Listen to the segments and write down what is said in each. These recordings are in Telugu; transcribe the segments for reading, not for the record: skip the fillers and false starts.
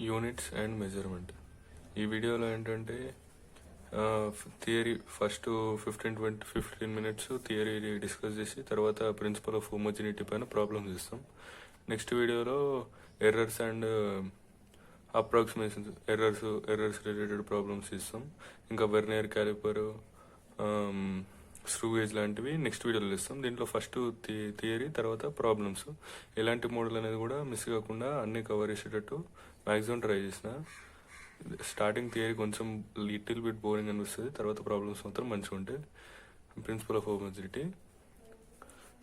Units and measurement. ఈ వీడియోలో ఏంటంటే theory first 15 minutes theory discuss చేసి తర్వాత ప్రిన్సిపల్ ఆఫ్ హోమోజినిటీ పైన ప్రాబ్లమ్స్ ఇస్తాం. నెక్స్ట్ వీడియోలో errors and approximations errors related problems ఇస్తాం. ఇంకా వెర్నియర్ క్యాలిపర్, స్క్రూ గేజ్ లాంటివి నెక్స్ట్ వీడియోలో ఇస్తాం. దీంట్లో ఫస్ట్ థియరీ, తర్వాత ప్రాబ్లమ్స్. ఎలాంటి మోడల్ అనేది కూడా మిస్ కాకుండా అన్ని కవర్ చేసేటట్టు మ్యాక్సిమం ట్రై చేసిన. స్టార్టింగ్ థియరీ కొంచెం లిటిల్ బిట్ బోరింగ్ అనిపిస్తుంది, తర్వాత ప్రాబ్లమ్స్ మాత్రం మంచిగా ఉంటాయి. Principle of homogeneity.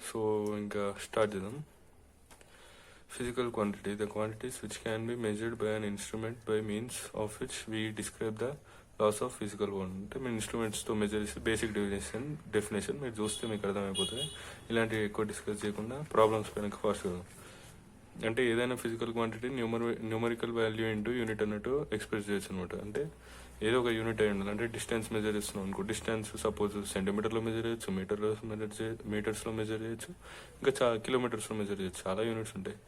సో ఇంకా స్టార్ట్ చేద్దాం. Physical quantity, the quantities which can be measured by an instrument by means of which we describe the laws of physical quantity. అంటే మేము ఇన్స్ట్రుమెంట్స్తో మెజర్ చేసి బేసిక్ డెఫినేషన్ మీరు చూస్తే మీకు అర్థమైపోతుంది. ఇలాంటివి ఎక్కువ డిస్కస్ చేయకుండా ప్రాబ్లమ్స్ పైన ఫాస్ట్ కదా. అంటే ఏదైనా physical quantity numerical value into unit అన్నట్టు ఎక్స్ప్రెస్ చేయొచ్చు అనమాట. అంటే ఏదో ఒక యూనిట్ అయి ఉండాలి. అంటే డిస్టెన్స్ మెజర్ చేస్తున్నాం అనుకో, డిస్టెన్స్ సపోజ్ సెంటీమీటర్లో మెజర్ చేయొచ్చు, మీటర్స్లో మెజర్ చేయొచ్చు, ఇంకా కిలోమీటర్స్లో మెజర్ చేయొచ్చు. చాలా యూనిట్స్ ఉంటాయి.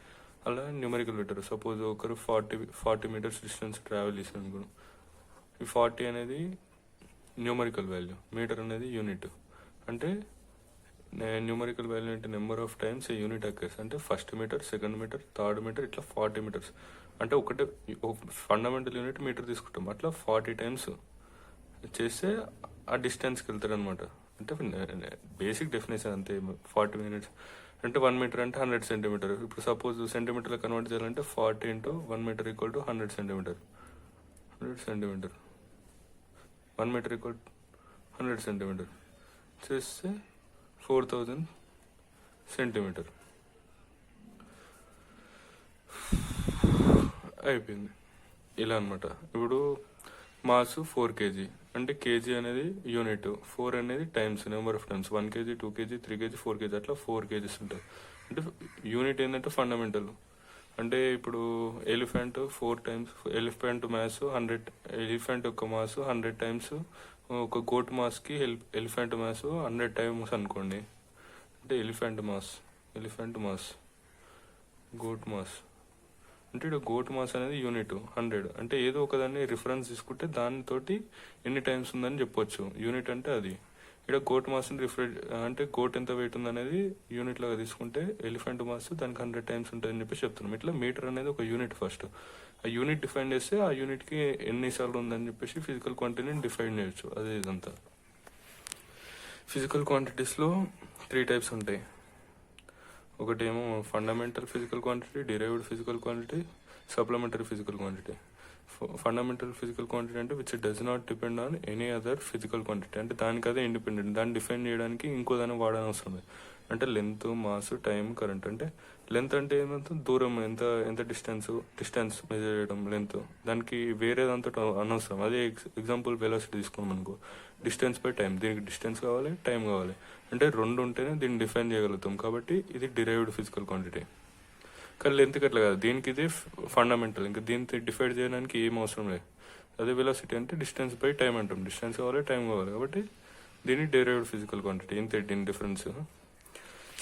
అలా న్యూమరికల్ పెట్టారు. సపోజ్ ఒకరు 40 మీటర్స్ డిస్టెన్స్ ట్రావెల్ చేశారు అనుకోండి. ఈ 40 అనేది న్యూమరికల్ వాల్యూ, మీటర్ అనేది యూనిట్. అంటే న్యూమరికల్ వాల్యూ అంటే number of times a unit occurs. అంటే first meter, second meter, third meter, ఇట్లా 40 మీటర్స్. అంటే ఒకటే ఫండమెంటల్ యూనిట్ మీటర్ తీసుకుంటాం. అట్లా 40 టైమ్స్ చేస్తే ఆ డిస్టెన్స్కి వెళ్తారు అనమాట. అంటే బేసిక్ డెఫినేషన్ అంతే. 40 మినిట్స్ అంటే 1 మీటర్ అంటే 100 సెంటీమీటర్. ఇప్పుడు సపోజ్ సెంటీమీటర్లో కన్వర్ట్ చేయాలంటే 40 into 1 metre equal to 100 centimetre. 1 metre equal 100 centimetre చేస్తే 4000 సెంటీమీటర్ అయిపోయింది. ఇలా అనమాట. ఇప్పుడు మాస్ 4 kg. అంటే కేజీ అనేది యూనిట్, 4 అనేది times, number of times. 1 kg, 2 kg, 3 kg, 4 kg, అట్లా 4 kgs ఉంటుంది. అంటే యూనిట్ ఏంటంటే ఫండమెంటల్. అంటే ఇప్పుడు elephant 4 times, elephant mass 100, elephant యొక్క మాస్ 100 టైమ్స్ ఒక గోట్ మాస్కి ఎలిఫెంట్ మాస్ 100 టైమ్స్ అనుకోండి. అంటే ఎలిఫెంట్ మాస్ గోట్ మాస్. అంటే ఇక్కడ గోట్ మాస్ అనేది యూనిట్ 100. అంటే ఏదో ఒకదాన్ని రిఫరెన్స్ తీసుకుంటే దానితోటి ఎన్ని టైమ్స్ ఉందని చెప్పొచ్చు. యూనిట్ అంటే అది. ఇక్కడ గోట్ మాస్ని అంటే గోట్ ఎంత వెయిట్ ఉందనేది యూనిట్ లాగా తీసుకుంటే ఎలిఫెంట్ మాస్ దానికి 100 టైమ్స్ ఉంటుందని చెప్పి చెప్తున్నాం. ఇట్లా మీటర్ అనేది ఒక యూనిట్. ఫస్ట్ ఆ యూనిట్ డిఫైన్ చేస్తే ఆ యూనిట్కి ఎన్నిసార్లు ఉందని చెప్పేసి ఫిజికల్ క్వాంటిటీని డిఫైన్ చేయొచ్చు. అదే ఇదంతా. ఫిజికల్ క్వాంటిటీస్లో 3 టైప్స్ ఉంటాయి. ఒకటేమో fundamental physical quantity, derived physical quantity, supplementary physical quantity. Fundamental physical quantity అంటే which does not depend on any other physical quantity. అంటే దానికి అదే ఇండిపెండెంట్. దాన్ని డిఫైన్ చేయడానికి ఇంకో దాన్ని వాడని అవసరం లేదు. అంటే లెంత్, మాస్, టైం, కరెంట్. అంటే లెంత్ అంటే ఏంటంటే దూరం, ఎంత డిస్టెన్స్ మెజర్ చేయడం లెంత్. దానికి వేరే దాంతో అనవసరం. అదే ఎగ్జాంపుల్ వెలాసిటీ తీసుకున్నాం అనుకో, డిస్టెన్స్ బై టైం. దీనికి డిస్టెన్స్ కావాలి, టైం కావాలి. అంటే రెండు ఉంటేనే దీన్ని డిఫైన్ చేయగలుగుతాం. కాబట్టి ఇది డిరైవ్డ్ ఫిజికల్ క్వాంటిటీ. కానీ లెంత్కి అట్లా కాదు. దీనికి ఇది ఫండమెంటల్. ఇంకా దీన్ని డిఫైన్ చేయడానికి ఏం అవసరం లేదు. అదే వెలాసిటీ అంటే డిస్టెన్స్ బై టైం అంటాం. డిస్టెన్స్ కావాలి, టైం కావాలి. కాబట్టి దీన్ని డిరైవ్డ్ ఫిజికల్ క్వాంటిటీ. ఇంతే దీని డిఫరెన్స్.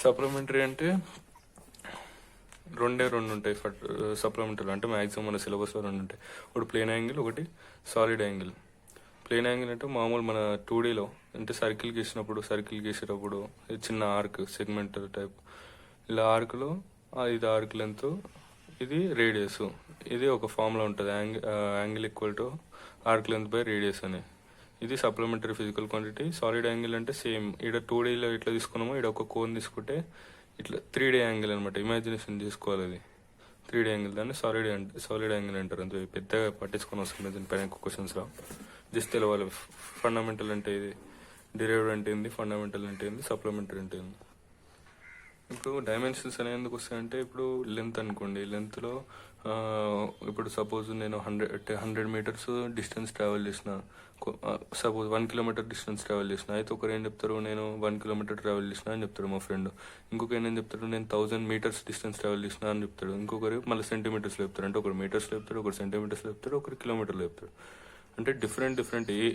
సప్లిమెంటరీ అంటే రెండు ఉంటాయి. సప్లిమెంటరీ అంటే మ్యాక్సిమం మన సిలబస్లో 2 ఉంటాయి. ఒకటి ప్లేన్ యాంగిల్, ఒకటి సాలిడ్ యాంగిల్. ప్లేన్ యాంగిల్ అంటే మామూలు మన 2Dలో అంటే సర్కిల్ గీసేటప్పుడు చిన్న ఆర్క్, సెగ్మెంట్ టైప్. ఇలా ఆర్క్లో ఇది ఆర్క్ లెంత్, ఇది రేడియస్. ఇది ఒక ఫార్ములా ఉంటుంది, angle equal to arc length by radius అని. ఇది supplementary physical quantity. Solid angle అంటే సేమ్. ఇక్కడ 2Dలో ఇట్లా తీసుకున్నామో ఇక్కడ ఒక కోన్ తీసుకుంటే ఇట్లా 3D యాంగిల్ అనమాట. ఇమాజినేషన్ చేసుకోవాలి. అది 3D యాంగిల్. దాన్ని సాలిడ్ యాంగిల్ అంటారు. అంతే, పెద్దగా పట్టించుకొని వస్తుంది దీనిపైన క్వశ్చన్స్ రా. జస్ట్ తెలవాలి ఫండమెంటల్ అంటే ఇది, డిరైవ్డ్ అంటే ఏంది, ఫండమెంటల్ అంటే ఏంది, సప్లిమెంటరీ అంటే ఏంది. ఇప్పుడు డైమెన్షన్స్ అనేవి ఎందుకు వస్తాయంటే, ఇప్పుడు లెంత్ అనుకోండి. లెంత్లో ఇప్పుడు సపోజ్ నేను 100 మీటర్స్ డిస్టెన్స్ ట్రావెల్ చేసిన, సపోజ్ 1 కిలోమీటర్ డిస్టెన్స్ ట్రావెల్ చేసిన. అయితే ఒకరు ఏం చెప్తారు, నేను 1 కిలోమీటర్ ట్రావెల్ చేసిన అని చెప్తాడు మా ఫ్రెండ్. ఇంకొక ఏం చెప్తాడు, నేను 1000 మీటర్స్ డిస్టెన్స్ ట్రావెల్ చేసిన అని చెప్తాడు. ఇంకొకరు మళ్ళీ సెంటీమీటర్స్లో చెప్తారు. అంటే ఒకరు మీటర్స్లో చెప్తాడు, ఒకరు సెంటీమీటర్స్లో చెప్తాడు, ఒకరు కిలోమీటర్లో చెప్తాడు. అంటే డిఫరెంట్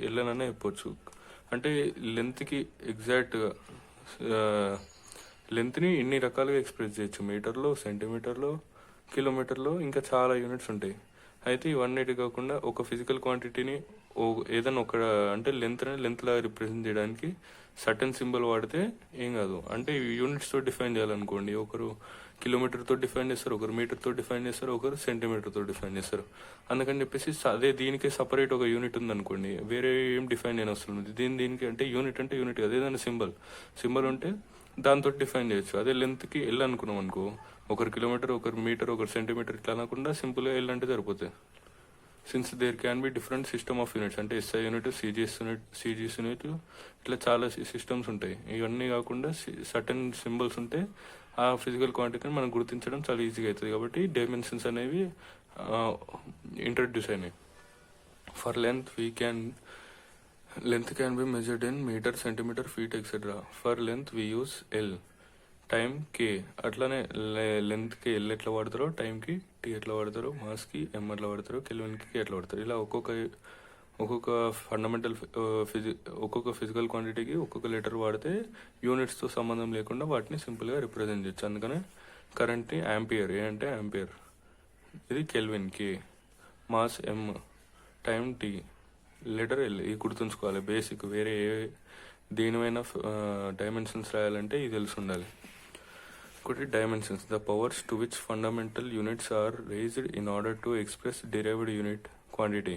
వెళ్ళననే చెప్పొచ్చు. అంటే లెంత్కి ఎగ్జాక్ట్గా లెంత్ని ఇన్ని రకాలుగా ఎక్స్ప్రెస్ చేయొచ్చు. మీటర్లో, సెంటీమీటర్లో, కిలోమీటర్లో, ఇంకా చాలా యూనిట్స్ ఉంటాయి. అయితే ఇవన్నిటి కాకుండా ఒక ఫిజికల్ క్వాంటిటీని ఏదైనా ఒక అంటే లెంత్ లాగా రిప్రజెంట్ చేయడానికి సర్టన్ సింబల్ వాడితే ఏం కాదు. అంటే యూనిట్స్తో డిఫైన్ చేయాలనుకోండి, ఒకరు కిలోమీటర్తో డిఫైన్ చేస్తారు, ఒకరు మీటర్తో డిఫైన్ చేస్తారు, ఒకరు సెంటీమీటర్తో డిఫైన్ చేస్తారు. అందుకని చెప్పేసి అదే దీనికే సపరేట్ ఒక యూనిట్ ఉందనుకోండి, వేరే ఏం డిఫైన్ చేయని అవసరం ఉంది. దీనికి అంటే యూనిట్ కాదు, ఏదైనా సింబల్ ఉంటే దాంతో డిఫైన్ చేయొచ్చు. అదే లెంత్కి ఎల్ అనుకున్నాం అనుకో, ఒకరు కిలోమీటర్, ఒకరు మీటర్, ఒకరు సెంటీమీటర్ ఇట్లా అనకుండా సింపుల్గా ఎల్ అంటే సరిపోతుంది. Since there can be different system of units, అంటే ఎస్ఐ యూనిట్, సిజిఎస్ యూనిట్, ఇట్లా చాలా సిస్టమ్స్ ఉంటాయి. ఇవన్నీ కాకుండా సర్టన్ సింబల్స్ ఉంటే ఆ ఫిజికల్ క్వాంటిటీని మనం గుర్తించడం చాలా ఈజీగా అవుతుంది. కాబట్టి డైమెన్షన్స్ అనేవి ఇంట్రడ్యూస్ అయినాయి. For length can be measured in meter, centimeter, feet etcetera. For length we use L. Time కే, అట్లానే లెంత్కి ఎల్ ఎట్లా వాడతారో టైంకి టీ ఎట్లా వాడతారు, మాస్కి ఎం ఎట్లా వాడతారు, కెల్విన్కి ఎట్లా వాడతారు. ఇలా ఒక్కొక్క ఫండమెంటల్ ఒక్కొక్క ఫిజికల్ క్వాంటిటీకి ఒక్కొక్క లెటర్ వాడితే యూనిట్స్తో సంబంధం లేకుండా వాటిని సింపుల్గా రిప్రజెంట్ చేయొచ్చు. అందుకనే కరెంట్ని యాంపియర్, ఏ అంటే యాంపియర్, ఇది కెల్విన్ కే, మాస్ ఎం, టైం టీ, లెటర్ ఎల్. ఇది గుర్తుంచుకోవాలి బేసిక్. వేరే దేనివైనా డైమెన్షన్స్ రాయాలంటే ఇది తెలిసి ఉండాలి. ఒకటి dimensions, the powers to which fundamental units are raised in order to express derived unit quantity.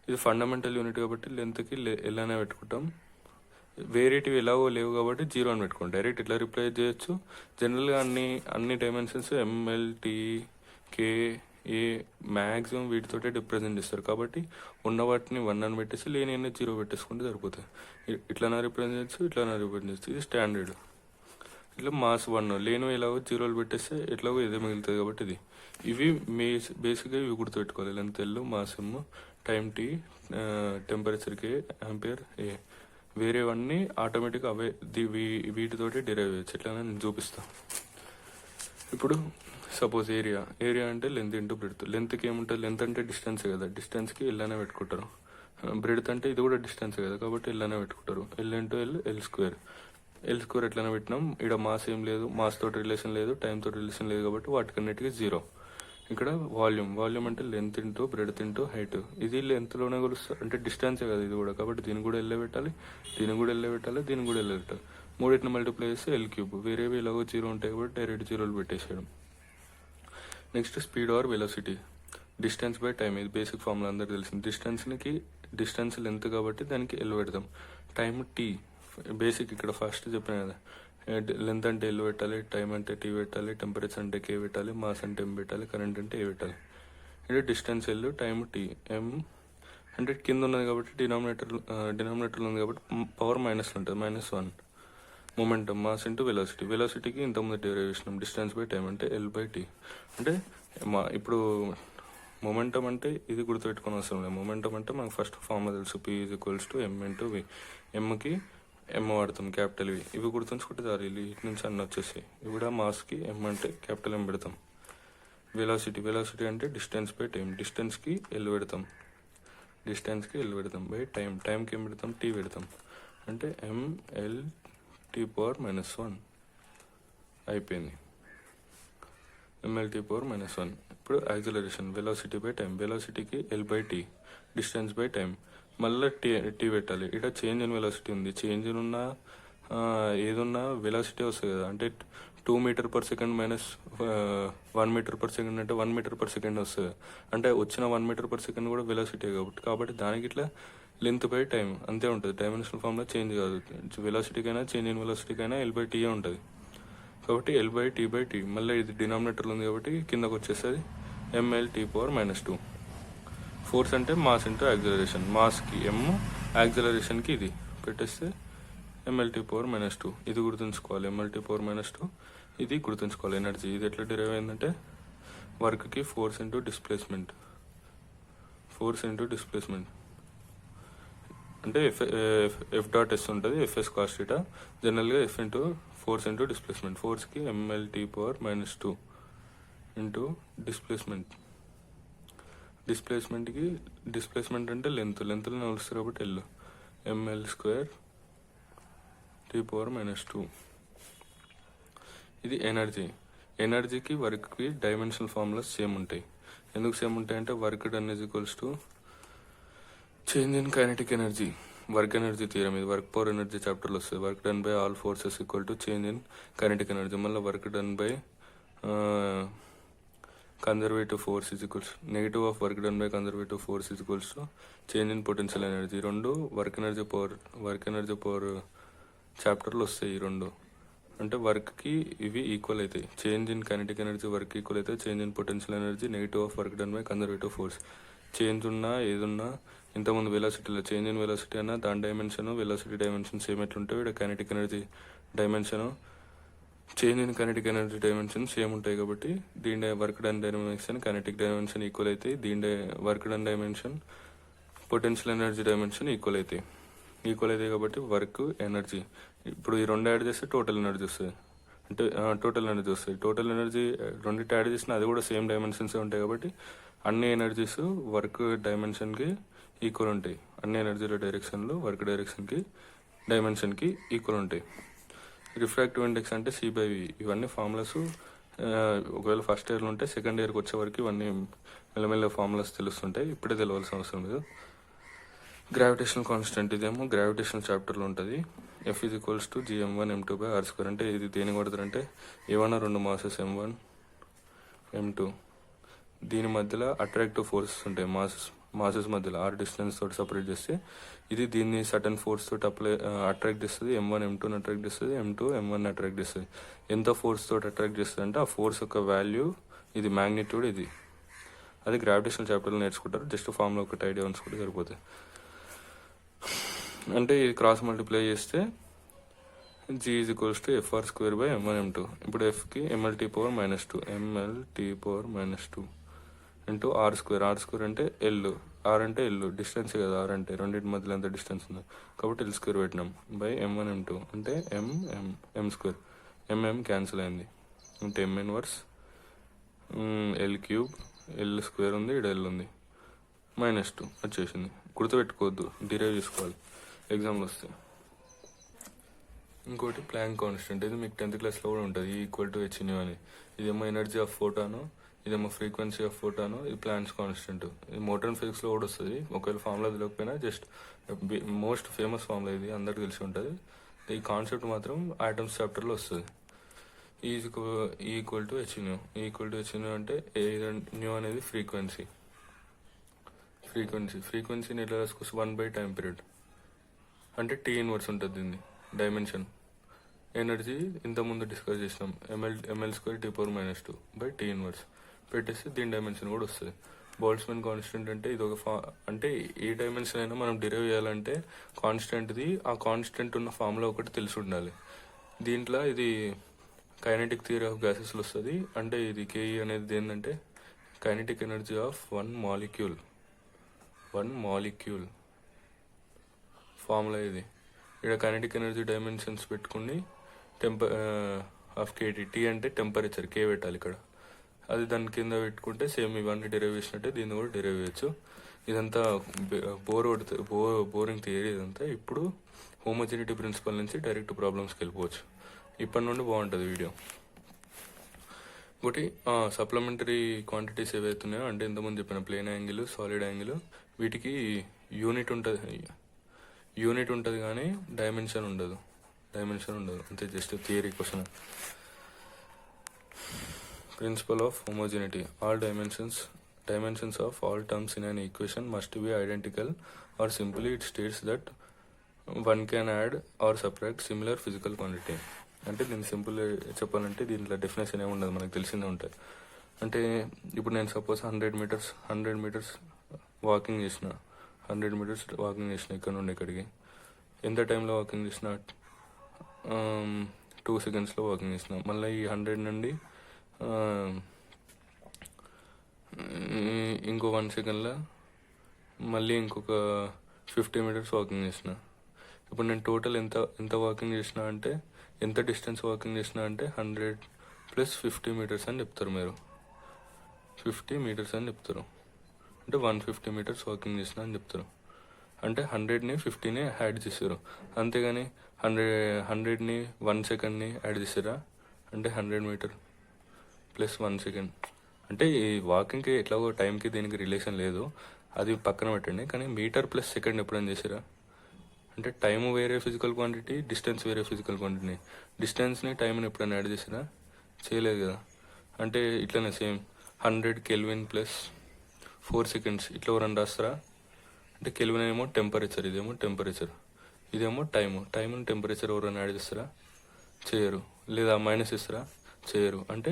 ఇది ఫండమెంటల్ యూనిట్ కాబట్టి లెంత్కి ఎలానే పెట్టుకుంటాం. వేరేటివి ఎలాగో లేవు కాబట్టి 0 అని పెట్టుకోండి. డైరెక్ట్ ఇట్లా రిప్లేస్ చేయొచ్చు. జనరల్గా అన్ని డైమెన్షన్స్ ఎంఎల్, టీ, కే, ఏ మ్యాక్సిమం వీటితోటే రిప్రజెంట్ చేస్తారు. కాబట్టి ఉన్న వాటిని 1 అని పెట్టేసి లేని 0 పెట్టేసుకుంటే సరిపోతాయి. ఇట్లా రిప్రజెంట్ చేయొచ్చు, ఇట్లా రిప్రజెంట్ చేయొచ్చు. ఇది స్టాండర్డ్. ఇట్లా మాస్ 1, లేను ఎలాగో 0 పెట్టేస్తే ఎట్లాగో ఇదే మిగులుతుంది. కాబట్టి ఇవి బేసిక్గా ఇవి గుర్తుపెట్టుకోవాలి. లెంత్ ఎల్, మాస్ ఎమ్, టైం టీ, టెంపరేచర్ కే, యాంపియర్ ఏ. వేరేవన్నీ ఆటోమేటిక్గా అవే వీటితోటి డిరైవ్ చేయొచ్చు. ఎట్లా నేను చూపిస్తాను. ఇప్పుడు సపోజ్ ఏరియా అంటే లెంత్ ఇంటూ బ్రెడ్త్. లెంత్కి ఏముంటుంది, లెంత్ అంటే డిస్టెన్స్ కదా, డిస్టెన్స్కి ఎల్లానే పెట్టుకుంటారు. బ్రెడ్త్ అంటే ఇది కూడా డిస్టెన్స్ కదా, కాబట్టి ఎల్లానే పెట్టుకుంటారు. L into L square. L square ఎట్లనే పెట్టినాం. ఇక్కడ మాస్ ఏం లేదు, మాస్ తోటి రిలేషన్ లేదు, టైం తోటి రిలేషన్ లేదు, కాబట్టి వాటికన్నిటికీ 0. ఇక్కడ వాల్యూమ్ అంటే length into breadth into height. ఇది లెంత్లోనే కొలుస్తారు, అంటే డిస్టెన్సే కదా ఇది కూడా, కాబట్టి దీన్ని కూడా ఎల్లే పెట్టాలి, దీన్ని కూడా ఎల్లే పెట్టాలి, దీన్ని కూడా ఎల్లే పెట్టాలి. మూడింటిని మల్టిప్లై చేస్తే ఎల్ క్యూబ్. వేరేవి ఎలాగో 0 ఉంటాయి కాబట్టి డైరెక్ట్ 0 పెట్టేసేయడం. Next speed or velocity. Distance by time, ఇది బేసిక్ ఫార్ములా అందరికి తెలిసింది. డిస్టెన్స్ లెంత్ కాబట్టి దానికి ఎల్ పెడతాం. టైం టీ, బేసిక్ ఇక్కడ ఫస్ట్ చెప్పిన కదా, లెంత్ అంటే ఎల్ పెట్టాలి, టైం అంటే టీ పెట్టాలి, టెంపరేచర్ అంటే కే పెట్టాలి, మాస్ అంటే ఎం పెట్టాలి, కరెంట్ అంటే ఏ పెట్టాలి. అంటే డిస్టెన్స్ ఎల్, టైం టీ, ఎం అంటే కింద ఉన్నది కాబట్టి డినామినేటర్లో ఉంది కాబట్టి పవర్ మైనస్లో ఉంటుంది, -1. మొమెంటం, మాస్ ఇంటూ వెలాసిటీకి ఇంతకుముందు డెరైవ్ చేసినాం. డిస్టెన్స్ బై టైం అంటే ఎల్ బై టీ. అంటే ఇప్పుడు మొమెంటం అంటే ఇది గుర్తుపెట్టుకుని అవసరం లేదు. మొమెంటం అంటే మనకు ఫస్ట్ ఫార్ములా తెలుసు, P = M × V. ఎంకి ఎమ్ వాడతాం, క్యాపిటల్ వి. ఇవి గుర్తుంచుకుంటే చాలు, ఇటు నుంచి అన్నీ వచ్చేసాయి. ఇవి కూడా మాస్కి ఎం అంటే క్యాపిటల్ ఎం పెడతాం. వెలాసిటీ అంటే డిస్టెన్స్ బై టైం. డిస్టెన్స్కి ఎల్ పెడతాం బై టైంకి ఏం పెడతాం, టీ పెడతాం. అంటే ML T⁻⁻1 అయిపోయింది. ML T⁻⁻1. ఇప్పుడు యాక్సిలరేషన్, వెలాసిటీ బై టైం. వెలాసిటీకి L by T, distance by time, మళ్ళీ టీ పెట్టాలి. ఇక్కడ చేంజ్ ఇన్ వెలాసిటీ ఉంది, చేంజ్ ఇన్ ఉన్న ఏదున్నా వెలాసిటీ వస్తుంది కదా. అంటే 2 m/s మైనస్ 1 m/s అంటే 1 m/s వస్తుంది. అంటే వచ్చిన 1 m/s కూడా వెలాసిటీ కాబట్టి దానికి ఇట్లా లెంత్ బై టైం అంతే ఉంటుంది. డైమెన్షనల్ ఫార్మ్లో చేంజ్ కాదు. వెలాసిటీకైనా చేంజ్ ఇన్ వెలాసిటీకైనా ఎల్ బై టీఏ ఉంటుంది. కాబట్టి ఎల్ బై టీ, మళ్ళీ ఇది డినామినేటర్లో ఉంది కాబట్టి కిందకు వచ్చేస్తుంది ML T⁻⁻2. ఫోర్స్ అంటే మాస్ ఇంటూ యాక్సిలరేషన్. మాస్కి ఎమ్, యాక్సిలరేషన్కి ఇది పెట్టేస్తే ML T⁻⁻2. ఇది గుర్తుంచుకోవాలి, ML T⁻⁻2. ఇది గుర్తుంచుకోవాలి. ఎనర్జీ ఇది ఎట్లా డిరైవ్ అయిందంటే వర్క్కి ఫోర్స్ ఇంటూ డిస్ప్లేస్మెంట్ అంటే F.S ఉంటుంది, FS cos θ. జనరల్గా F into force into displacement. ఫోర్స్కి ML T⁻⁻2 ఇంటూ డిస్ప్లేస్మెంట్ అంటే లెంత్లో కొలుస్తారు కాబట్టి ఎల్, ML² T⁻⁻2. ఇది ఎనర్జీకి వర్క్కి డైమెన్షనల్ ఫార్ములాస్ సేమ్ ఉంటాయి. ఎందుకు సేమ్ ఉంటాయంటే work done is equals to change in kinetic energy. Work energy theorem ఇది, వర్క్ పవర్ ఎనర్జీ చాప్టర్లో వస్తుంది. Work done by all forces equal to change in kinetic energy. మళ్ళీ work done by conservative force is equals negative of work done by conservative force is equals to change in potential energy. రెండు వర్క్ ఎనర్జీ పవర్ చాప్టర్లో వస్తాయి ఈ రెండు. అంటే వర్క్కి ఇవి ఈక్వల్ అవుతాయి. Change in kinetic energy work equal అయితే change in potential energy negative of work done by conservative force. Change ఉన్నా ఏదున్నా ఇంతకుముందు వెలాసిటీలో చేంజ్ ఇన్ వెలాసిటీ అన్నా దాని డైమెన్షన్ వెలాసిటీ డైమెన్షన్ సేమ్ ఎట్లుంటాయి, ఇక్కడ kinetic energy dimension change in kinetic energy dimension same ఉంటాయి. కాబట్టి దీని work done dimension kinetic dimension equal అవుతాయి. దీని work done dimension potential energy dimension equal అవుతాయి కాబట్టి వర్క్ ఎనర్జీ ఇప్పుడు ఈ రెండు యాడ్ చేస్తే టోటల్ ఎనర్జీ వస్తుంది. అంటే టోటల్ ఎనర్జీ రెండింటి యాడ్ చేసినా అది కూడా సేమ్ డైమెన్షన్స్ ఉంటాయి. కాబట్టి అన్ని ఎనర్జీస్ వర్క్ డైమెన్షన్కి ఈక్వల్ ఉంటాయి. అన్ని ఎనర్జీల డైరెక్షన్లో వర్క్ డైమెన్షన్కి ఈక్వల్ ఉంటాయి. రిఫ్రాక్టివ్ ఇండెక్స్ అంటే C/V. ఇవన్నీ ఫార్ములాస్ ఒకవేళ ఫస్ట్ ఇయర్లో ఉంటే సెకండ్ ఇయర్కి వచ్చే వరకు ఇవన్నీ మెల్లమెల్ల ఫార్ములాస్ తెలుస్తుంటాయి. ఇప్పుడే తెలియాల్సిన అవసరం లేదు. గ్రావిటేషనల్ కాన్స్టెంట్ ఇదేమో గ్రావిటేషనల్ చాప్టర్లో ఉంటుంది. F is equals to gm1 m2/r². అంటే ఇది దేని కొడతారంటే ఏమన్నా రెండు మాసెస్ m1 m2 దీని మధ్యలో అట్రాక్టివ్ ఫోర్సెస్ ఉంటాయి. మాసెస్ మధ్యలో r డిస్టెన్స్ తోటి సపరేట్ చేస్తే ఇది దీన్ని సటన్ ఫోర్స్ తోటి అట్రాక్ట్ చేస్తుంది. m1 m2ని అట్రాక్ట్ చేస్తుంది, m2 m1ని అట్రాక్ట్ చేస్తుంది. ఎంత ఫోర్స్ తోటి అట్రాక్ట్ చేస్తుంది అంటే ఆ ఫోర్స్ యొక్క వాల్యూ ఇది, మ్యాగ్నిట్యూడ్ ఇది. అది గ్రావిటేషనల్ చాప్టర్లో నేర్చుకుంటారు. జస్ట్ ఫార్ములా ఒకటి ఐడియా ఉంచుకుంటే సరిపోతుంది. అంటే ఇది క్రాస్ మల్టిప్లై చేస్తే g is equals to FR² m1 m2. ఇప్పుడు Fకి MLT పవర్ -2 ఇంటూ R² అంటే L, R అంటే L డిస్టెన్స్ కదా, R అంటే రెండింటి మధ్యలో ఎంత డిస్టెన్స్ ఉంది కాబట్టి L² పెట్టినాం బై m1 m2 అంటే m². mm క్యాన్సిల్ అయింది అంటే m ఇన్వర్స్ L³ L² ఉంది, ఇక్కడ L ఉంది, -2 వచ్చేసింది. గుర్తుపెట్టుకోవద్దు, డిరైవ్ చేసుకోవాలి ఎగ్జామ్లో వస్తే. ఇంకోటి ప్లాంక్ కాన్స్టెంట్, ఇది మీకు 10th క్లాస్లో కూడా ఉంటుంది. E = h అని. ఇదేమో ఎనర్జీ ఆఫ్ ఫోటాను, ఇదేమో ఫ్రీక్వెన్సీ ఆఫ్ ఫోటాను, ఇది ప్లాంక్స్ కాన్స్టెంట్. ఇది మోటార్ ఫిజిక్స్లో కూడా వస్తుంది. ఒకవేళ ఫార్ములా తెలియకపోయినా జస్ట్ మోస్ట్ ఫేమస్ ఫార్ములా ఇది, అందరికి తెలిసి ఉంటుంది. ఈ కాన్సెప్ట్ మాత్రం ఆటమ్స్ చాప్టర్లో వస్తుంది. E = h అంటే అనేది ఫ్రీక్వెన్సీని ఎట్లా రాసుకోవచ్చు 1/టైం పీరియడ్ అంటే T ఇన్వర్స్ ఉంటుంది దీన్ని డైమెన్షన్. ఎనర్జీ ఇంతకుముందు డిస్కస్ చేసినాం mL² T⁻²/T ఇన్వర్స్ పెట్టేస్తే దీని డైమెన్షన్ కూడా వస్తుంది. బోల్ట్జ్మాన్ కాన్స్టెంట్ అంటే ఇది ఒక అంటే ఏ డైమెన్షన్ అయినా మనం డిరైవ్ చేయాలంటే కాన్స్టెంట్ది ఆ కాన్స్టెంట్ ఉన్న ఫార్ములా ఒకటి తెలిసి ఉండాలి. దీంట్లో ఇది కైనెటిక్ థియరీ ఆఫ్ గ్యాసెస్లో వస్తుంది. అంటే ఇది KE అనేది ఏంటంటే kinetic energy of one molecule formula ఇది. ఇక్కడ కైనెటిక్ ఎనర్జీ డైమెన్షన్స్ పెట్టుకుని ఆఫ్ KT, T అంటే టెంపరేచర్, K పెట్టాలి ఇక్కడ. అది దాని కింద పెట్టుకుంటే సేమ్ ఇవన్నీ డిరైవ్ చేసినట్టే దీన్ని కూడా డిరైవ్ చేయొచ్చు. ఇదంతా బోరింగ్ థియరీ ఇదంతా. ఇప్పుడు హోమోజెనిటీ ప్రిన్సిపల్ నుంచి డైరెక్ట్ ప్రాబ్లమ్స్కి వెళ్ళిపోవచ్చు. ఇప్పటి నుండి బాగుంటుంది వీడియో. ఒకటి సప్లిమెంటరీ క్వాంటిటీస్ ఏవైతున్నాయో అంటే ఇంతకుముందు చెప్పిన ప్లేన్ యాంగిల్, సాలిడ్ యాంగిల్, వీటికి యూనిట్ ఉంటుంది కానీ డైమెన్షన్ ఉండదు అంతే. Just theory question. Principle of homogeneity. All dimensions of all terms in an equation must be identical, or simply it states that one can add or subtract similar physical quantity. అంటే దీన్ని సింపుల్ చెప్పాలంటే దీంట్లో డెఫినేషన్ ఏమి ఉండదు, మనకు తెలిసిందే ఉంటాయి. అంటే ఇప్పుడు నేను సపోజ్ 100 మీటర్స్ వాకింగ్ చేసిన ఇక్కడ నుండి ఇక్కడికి ఎంత టైంలో వాకింగ్ చేసిన 2 సెకండ్స్లో వాకింగ్ చేసిన. మళ్ళీ ఈ 100 నుండి ఇంకో 1 సెకండ్లో మళ్ళీ ఇంకొక 50 మీటర్స్ వాకింగ్ చేసిన. ఇప్పుడు నేను టోటల్ ఎంత వాకింగ్ చేసిన అంటే ఎంత డిస్టెన్స్ వాకింగ్ చేసిన అంటే 100 + 50 మీటర్స్ అని చెప్తారు. మీరు 50 మీటర్స్ అని చెప్తారు అంటే 150 మీటర్స్ వాకింగ్ చేసిన అని చెప్తారు. అంటే 100ని 50ని యాడ్ చేశారు, అంతేగాని 100ని 1 సెకండ్ని యాడ్ చేసారా అంటే 100 మీటర్ + 1 సెకండ్ అంటే ఈ వాకింగ్కి ఎట్లాగో టైంకి దీనికి రిలేషన్ లేదు, అది పక్కన పెట్టండి. కానీ మీటర్ ప్లస్ సెకండ్ ఎప్పుడైనా చేసారా? అంటే టైం వేరే ఫిజికల్ క్వాంటిటీ, డిస్టెన్స్ వేరే ఫిజికల్ క్వాంటిటీ. డిస్టెన్స్ని టైంని ఎప్పుడైనా యాడ్ చేసారా? చేయలేదు కదా. అంటే ఇట్లనే సేమ్ 100 కెల్విన్ ప్లస్ 4 సెకండ్స్ ఇట్లా ఎవరన్నా రాస్తారా? అంటే కెల్విన్ ఏమో టెంపరేచర్, ఇదేమో టెంపరేచర్, ఇదేమో టైంని టెంపరేచర్ ఎవరైనా యాడ్ చేస్తారా? చేయరు. లేదా మైనస్ ఇస్తారా? చేయరు. అంటే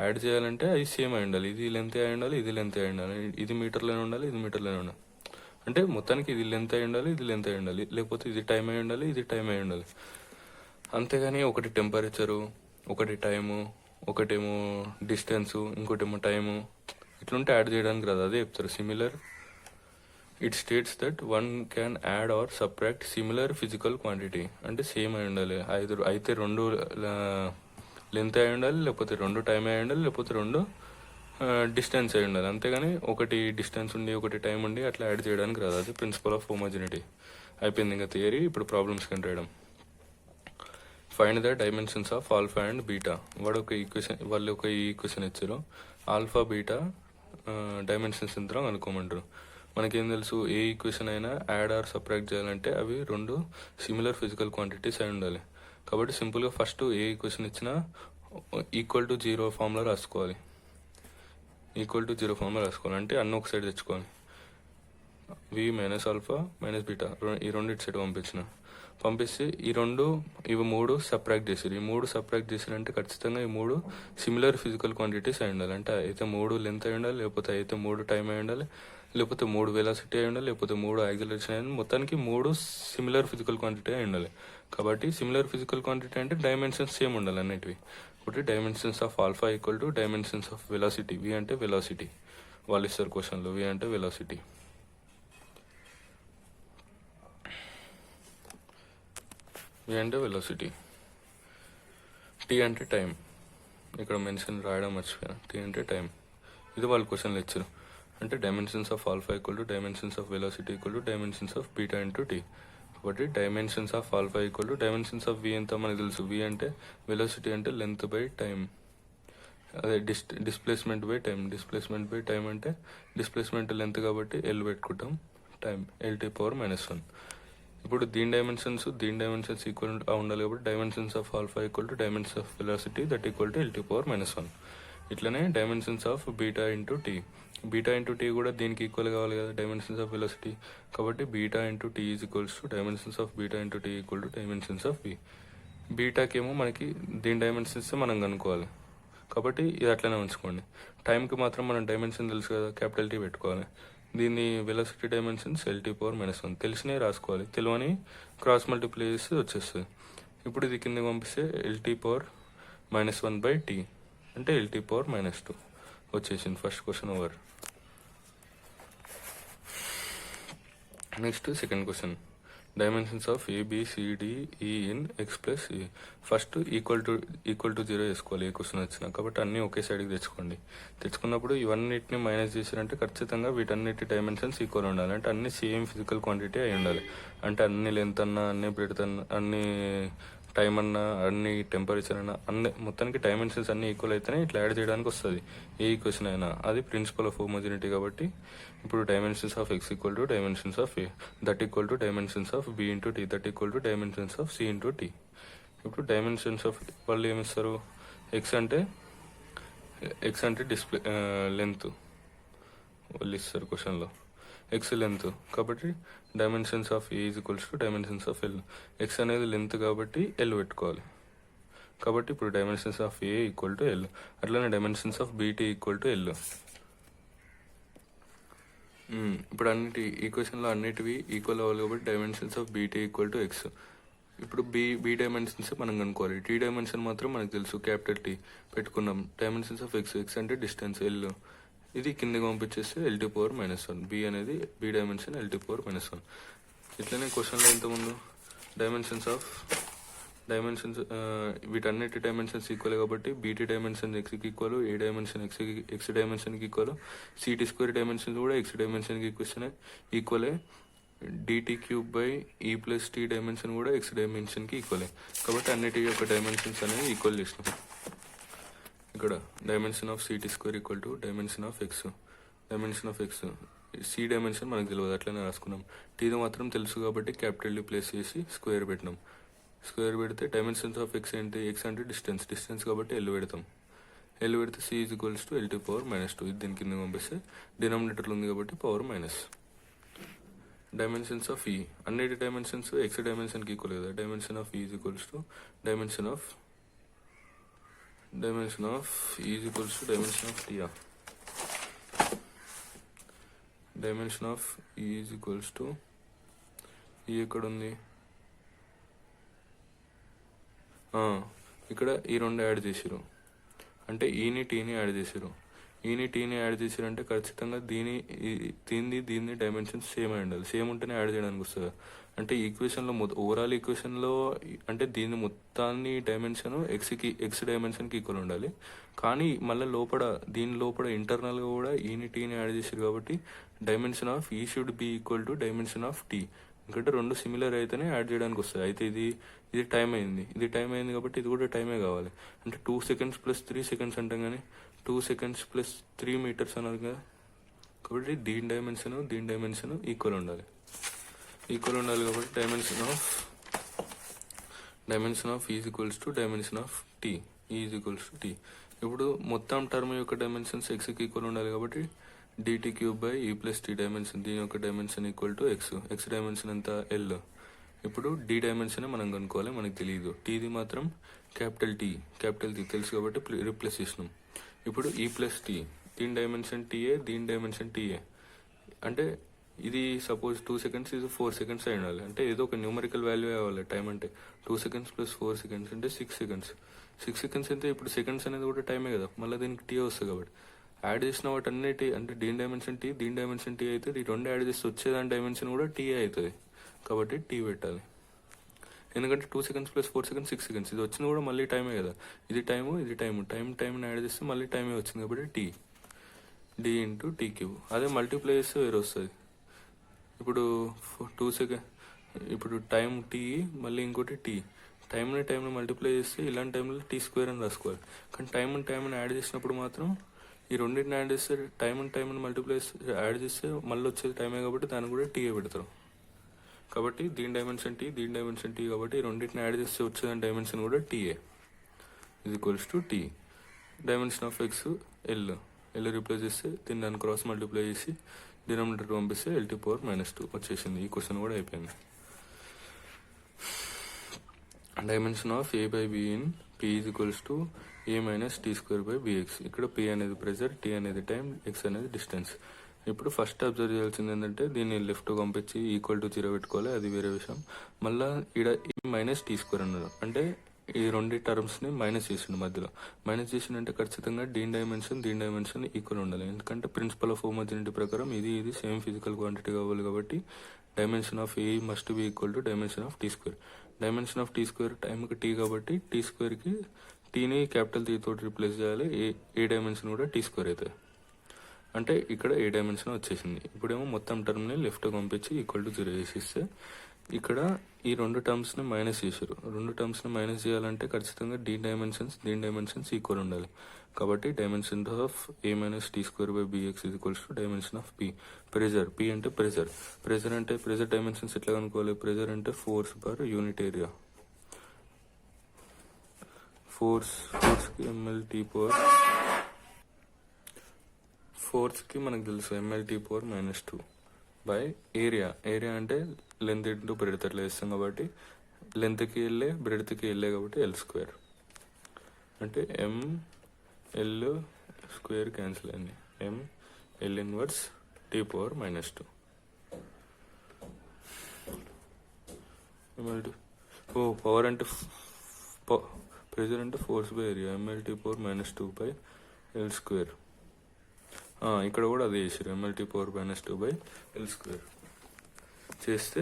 యాడ్ చేయాలంటే అది సేమ్ అయి ఉండాలి. ఇది లెంత్ అయి ఉండాలి, ఇది లెంత్ అయి ఉండాలి, ఇది మీటర్లోనే ఉండాలి, ఇది మీటర్లోనే ఉండాలి. అంటే మొత్తానికి ఇది లెంత్ అయి ఉండాలి, ఇది లెంత్ అయి ఉండాలి, లేకపోతే ఇది టైం అయి ఉండాలి, ఇది టైం అయి ఉండాలి. అంతేగాని ఒకటి టెంపరేచరు, ఒకటి టైము, ఒకటేమో డిస్టెన్సు, ఇంకోటేమో టైము, ఇట్లుంటే యాడ్ చేయడానికి రాదు. అదే చెప్తారు similar. It states that one can add or subtract similar physical quantity. అంటే సేమ్ అయి ఉండాలి. అయితే రెండు లెంత్ అయి ఉండాలి, లేకపోతే రెండు టైం అయి ఉండాలి, లేకపోతే రెండు డిస్టెన్స్ అయి ఉండాలి. అంతేగాని ఒకటి డిస్టెన్స్ ఉండి ఒకటి టైం ఉండి అట్లా యాడ్ చేయడానికి రాదు. అది ప్రిన్సిపల్ ఆఫ్ హోమోజెనిటీ. అయిపోయింది ఇంకా థియరీ. ఇప్పుడు ప్రాబ్లమ్స్ కింద రాయడం. Find the dimensions of alpha and beta. వాళ్ళు ఒక ఈక్వేషన్ ఇచ్చారు. ఆల్ఫా బీటా డైమెన్షన్స్ ఎంతో అనుకోమంటారు. మనకేం తెలుసు, ఏ ఈక్వేషన్ అయినా యాడ్ ఆర్ సబ్ట్రాక్ట్ చేయాలంటే అవి రెండు సిమిలర్ ఫిజికల్ క్వాంటిటీస్ అయి ఉండాలి. కాబట్టి సింపుల్గా ఫస్ట్ ఏ ఈక్వేషన్ ఇచ్చినా ఈక్వల్ టు జీరో ఫామ్లో రాసుకోవాలి. ఈక్వల్ టు జీరో ఫామ్లో రాసుకోవాలి అంటే అన్నీ ఒక సైడ్ తెచ్చుకోవాలి. వి మైనస్ ఆల్ఫా మైనస్ బీటా ఈ రెండు ఇటు సైడ్ పంపిస్తే ఇవి మూడు సబ్ట్రాక్ట్ చేసారు. ఈ మూడు సబ్ట్రాక్ట్ చేసారంటే ఖచ్చితంగా ఈ మూడు సిమిలర్ ఫిజికల్ క్వాంటిటీస్ అయి ఉండాలి. అంటే అయితే మూడు లెంత్ అయి ఉండాలి, లేకపోతే అయితే మూడు టైం అయి ఉండాలి, లేకపోతే మూడు వెలాసిటీ అయి ఉండాలి, లేకపోతే మూడు యాక్సిలరేషన్ అయి ఉండాలి. మొత్తానికి మూడు సిమిలర్ ఫిజికల్ క్వాంటిటీ అయి ఉండాలి. కాబట్టి సిమిలర్ ఫిజికల్ క్వాంటిటీ అంటే డైమెన్షన్స్ సేమ్ ఉండాలి అన్నిటివి. ఒకటి dimensions of alpha equal to dimensions of velocity. V అంటే వెలాసిటీ, వాళ్ళు ఇస్తారు క్వశ్చన్లో. వి అంటే వెలాసిటీ, వి అంటే వెలాసిటీ. టీ అంటే టైం. ఇక్కడ మెన్షన్ రాయడం మర్చిపోయాను. టీ అంటే టైం. ఇది వాళ్ళు క్వశ్చన్లు ఇచ్చారు. అంటే dimensions of alpha equal to dimensions of velocity equal to dimensions of beta into T. కాబట్టి dimensions of alpha equal to dimensions of V ఎంత మనకు తెలుసు. వి అంటే వెలాసిటీ అంటే లెంత్ బై టైం, అదే displacement by time. Displacement by time అంటే డిస్ప్లేస్మెంట్ లెంత్ కాబట్టి ఎల్ పెట్టుకుంటాం, టైం LT⁻⁻1. ఇప్పుడు దీని డైమెన్షన్స్ ఈక్వల్ ఉండాలి కాబట్టి dimensions of alpha equal to dimensions of velocity that equal to LT⁻⁻1. ఇట్లనే dimensions of beta into T. Beta into T కూడా దీనికి ఈక్వల్ కావాలి కదా, డైమెన్షన్స్ ఆఫ్ వెలాసిటీ. కాబట్టి beta into T is equals to dimensions of beta into T equal to dimensions of B. బీటాకేమో మనకి దీని డైమెన్షన్స్ మనం కనుక్కోవాలి కాబట్టి ఇది అట్లనే ఉంచుకోండి. టైంకి మాత్రం మనం డైమెన్షన్ తెలుసు కదా, క్యాపిటల్ టీ పెట్టుకోవాలి. దీన్ని వెలాసిటీ డైమెన్షన్స్ LT⁻⁻1 తెలిసినవి రాసుకోవాలి, తెలియని క్రాస్ మల్టిప్లై చేసి వచ్చేస్తుంది. ఇప్పుడు ఇది కిందకి పంపిస్తే LT⁻⁻1/T అంటే LT⁻⁻2 వచ్చేసింది. First question over. Next second question. Dimensions of ABCDE in X+E. First equal to 0 వేసుకోవాలి ఏ క్వశ్చన్ వచ్చినా. కాబట్టి అన్నీ ఒకే సైడ్కి తెచ్చుకున్నప్పుడు ఇవన్నిటిని మైనస్ చేశారంటే ఖచ్చితంగా వీటన్నిటి డైమెన్షన్స్ ఈక్వల్ ఉండాలి. అంటే అన్ని సేమ్ ఫిజికల్ క్వాంటిటీ అయి ఉండాలి. అంటే అన్ని లెంత్ అన్నా, అన్ని బ్రెడ్త్ అన్నా, అన్ని టైం అన్నా, అన్ని టెంపరేచర్ అన్నా, అన్ని మొత్తానికి డైమెన్షన్స్ అన్ని ఈక్వల్ అయితేనే ఇట్లా యాడ్ చేయడానికి వస్తుంది ఏ ఈక్వేషన్ అయినా. అది ప్రిన్సిపల్ ఆఫ్ హోమోజెనిటీ. కాబట్టి ఇప్పుడు dimensions of X equal to dimensions of A that equal to dimensions of B into T that equal to dimensions of C into T. ఇప్పుడు డైమెన్షన్స్ ఆఫ్ వాళ్ళు ఏమిస్తారు, ఎక్స్ అంటే డిస్ప్లే లెంత్ వాళ్ళు ఇస్తారు క్వశ్చన్లో, ఎక్స్ లెంత్. కాబట్టి dimensions of A is equals to dimensions of L. X అనేది లెంత్ కాబట్టి ఎల్ పెట్టుకోవాలి. కాబట్టి ఇప్పుడు dimensions of A equal to L. అట్లనే dimensions of BT equal to L. ఇప్పుడు ఈక్వేషన్లో అన్నిటివి ఈక్వల్ అవ్వాలి కాబట్టి dimensions of BT equal to X. ఇప్పుడు బి డైమెన్షన్స్ మనం కనుక్కోవాలి. టీ డైమెన్షన్ మాత్రం మనకు తెలుసు, క్యాపిటల్ టీ పెట్టుకున్నాం. డైమెన్షన్స్ ఆఫ్ ఎక్స్ అంటే డిస్టెన్స్ ఎల్. ఇది కిందకి పంపించేస్తే LT⁻⁻1. బి అనేది బి డైమెన్షన్ LT⁻⁻1. ఇట్లనే క్వశ్చన్లో ఇంతకుముందు డైమెన్షన్స్ వీటన్నిటి డైమెన్షన్స్ ఈక్వల్ కాబట్టి బీటీ డైమెన్షన్ ఎక్స్కి ఈక్వల్, ఏ డైమెన్షన్ ఎక్స్ డైమెన్షన్కి ఈక్వల్, CT² డైమెన్షన్స్ కూడా ఎక్స్ డైమెన్షన్కి ఈక్వలే. DT⁻E+T డైమెన్షన్ కూడా ఎక్స్ డైమెన్షన్కి ఈక్వలే. కాబట్టి అన్నిటి యొక్క డైమెన్షన్స్ అనేవి ఈక్వల్ చేసినాం. ఇక్కడ dimension of C T square equal to dimension of X. Dimension of X C dimension మనకు తెలియదు, అట్లనే రాసుకున్నాం. టీది మాత్రం తెలుసు కాబట్టి క్యాపిటల్ డి ప్లేస్ చేసి స్క్వేర్ పెట్టినాం. స్క్వేర్ పెడితే డైమెన్షన్స్ ఆఫ్ ఎక్స్ ఏంటి? ఎక్స్ అంటే డిస్టెన్స్ కాబట్టి ఎల్ పెడతాం. ఎల్ పెడితే C is equals to L to power -2. ఇది దీని కింద పంపిస్తే డినామినేటర్లో ఉంది కాబట్టి పవర్ మైనస్. డైమెన్షన్స్ ఆఫ్ ఈ అన్నిటి డైమెన్షన్స్ ఎక్స్ డైమెన్షన్కి ఈక్వల్ కదా. Dimension of E is equals to dimension of E is equals to dimension of టీఆ. Dimension of E is equals to E ఎక్కడ ఉంది? ఇక్కడ ఈ రెండు యాడ్ చేసిరు అంటే ఈని టీని యాడ్ చేసిరు. ఈని టీని యాడ్ చేసిరు అంటే ఖచ్చితంగా దీని డైమెన్షన్స్ సేమ్ అయి ఉండాలి. సేమ్ ఉంటేనే యాడ్ చేయడానికి వస్తుంది. అంటే ఈక్వేషన్లో ఓవరాల్ ఈక్వేషన్లో అంటే దీని మొత్తాన్ని డైమెన్షన్ ఎక్స్ డైమెన్షన్కి ఈక్వల్ ఉండాలి. కానీ మళ్ళీ దీని లోపల ఇంటర్నల్గా కూడా ఈని టీని యాడ్ చేసారు కాబట్టి dimension of E should be equal to dimension of T. ఎందుకంటే రెండు సిమిలర్ అయితేనే యాడ్ చేయడానికి వస్తుంది. అయితే ఇది టైం అయింది కాబట్టి ఇది కూడా టైమే కావాలి. అంటే 2 seconds + 3 seconds అంటాం కానీ 2 seconds + 3 meters అన్నారు కదా. కాబట్టి దీని డైమెన్షన్ ఈక్వల్ ఉండాలి కాబట్టి dimension of is equals to dimension of T. Is equals to T. ఇప్పుడు మొత్తం టర్మ్ యొక్క డైమెన్షన్స్ ఎక్స్కి ఈక్వల్ ఉండాలి కాబట్టి dt³ + t డైమెన్షన్ దీని యొక్క dimension equal to X dimension ఎంత? ఎల్. ఇప్పుడు డి డైమెన్షన్ మనం కనుక్కోవాలి, మనకు తెలియదు. టీది మాత్రం క్యాపిటల్ టీ తెలుసు కాబట్టి రీప్లేస్ చేసినాం. ఇప్పుడు E+t దీని డైమెన్షన్ టీఏ, దీని డైమెన్షన్ టీఏ. అంటే ఇది సపోజ్ 2 seconds ఇది 4 seconds అయి ఉండాలి. అంటే ఏదో ఒక న్యూమరికల్ వాల్యూ అవ్వాలి టైం అంటే. 2 seconds + 4 seconds అంటే 6 seconds. 6 seconds అయితే ఇప్పుడు సెకండ్స్ అనేది కూడా టైమే కదా. మళ్ళీ దీనికి టీ వస్తుంది కాబట్టి యాడ్ చేసిన వాటి అన్నిటి అంటే దీని డైమెన్షన్ టీ అయితే ఈ రెండు యాడ్ చేస్తే వచ్చేదాని డైమెన్షన్ కూడా టీ అవుతుంది కాబట్టి టీ పెట్టాలి. ఎందుకంటే 2 seconds + 4 seconds 6 seconds ఇది వచ్చింది కూడా మళ్ళీ టైమే కదా. ఇది టైంని యాడ్ చేస్తే మళ్ళీ టైమే వచ్చింది కాబట్టి టీ. D into టీ3. అదే మల్టిప్లై చేస్తే వేరే వస్తుంది. ఇప్పుడు 2 seconds ఇప్పుడు టైం టీ మళ్ళీ ఇంకోటి టీ. టైంని మల్టిప్లై చేస్తే ఇలాంటి టైంలో t² అని రాసుకోవాలి. కానీ టైంని యాడ్ చేసినప్పుడు మాత్రం ఈ రెండింటిని యాడ్ చేస్తే టైంని మల్టిప్లై యాడ్ చేస్తే మళ్ళీ వచ్చేది టైమే కాబట్టి దాన్ని కూడా టీఏ పెడతారు. కాబట్టి దీని డైమెన్షన్ టీ కాబట్టి ఈ రెండింటిని యాడ్ చేస్తే వచ్చేదాని డైమెన్షన్ కూడా T A. Is equals to T. Dimension of X L replace చేస్తే దాన్ని క్రాస్ మల్టిప్లై చేసి డినామినేటర్ పంపిస్తే L⁻² వచ్చేసింది. ఈ క్వశ్చన్ కూడా అయిపోయింది. Dimension of a/b in p is equals to a - t²/bx. ఇక్కడ p అనేది ప్రెజర్, t అనేది టైం, x అనేది డిస్టెన్స్. ఇప్పుడు ఫస్ట్ అబ్జర్వ్ చేయాల్సింది ఏంటంటే దీన్ని లెఫ్ట్ పంపించి =0 పెట్టుకోవాలి, అది వేరే విషయం. మళ్ళీ ఇక్కడ -t² అన్నారు అంటే ఈ రెండు టర్మ్స్ని మైనస్ చేసిండు. మధ్యలో మైనస్ చేసిండంటే ఖచ్చితంగా దీని డైమెన్షన్ ఈక్వల్ ఉండాలి. ఎందుకంటే ప్రిన్సిపల్ ఆఫ్ హోమోజెనిటీ ప్రకారం ఇది సేమ్ ఫిజికల్ క్వాంటిటీ కావాలి కాబట్టి dimension of a must be equal to dimension of t². Dimension of t² టైంకి టీ కాబట్టి t²కి టీని క్యాపిటల్ T తోటి రిప్లేస్ చేయాలి. ఏ డైమెన్షన్ కూడా t² అవుతుంది. అంటే ఇక్కడ ఏ డైమెన్షన్ వచ్చేసింది. ఇప్పుడేమో మొత్తం టర్మ్ని లెఫ్ట్ పంపించి =0 చేసిస్తే ఇక్కడ ఈ రెండు టర్మ్స్ని మైనస్ చేశారు. రెండు టర్మ్స్ని మైనస్ చేయాలంటే ఖచ్చితంగా దీని డైమెన్షన్స్ ఈక్వల్ ఉండాలి. కాబట్టి dimension of a - t²/bx is equals to dimension of p. Pressure p అంటే ప్రెజర్ డైమెన్షన్స్ ఎట్లా కనుక్కోవాలి? ప్రెజర్ అంటే ఫోర్స్ పర్ యూనిట్ ఏరియా. ఫోర్స్కి ఫోర్స్కి మనకు తెలుసు mL⁻² బై ఏరియా అంటే లెంత్ ఇంటూ బ్రెడ్త్ అట్లా వేస్తాం కాబట్టి లెంత్కి వెళ్ళే బ్రెడ్త్కి వెళ్ళే కాబట్టి L² అంటే mL² క్యాన్సిల్ అయింది. mL−1 T⁻². పవర్ అంటే ప్రెజర్ అంటే force by area mL⁻² L². ఇక్కడ కూడా అదే చేసారు mL⁻²L² చేస్తే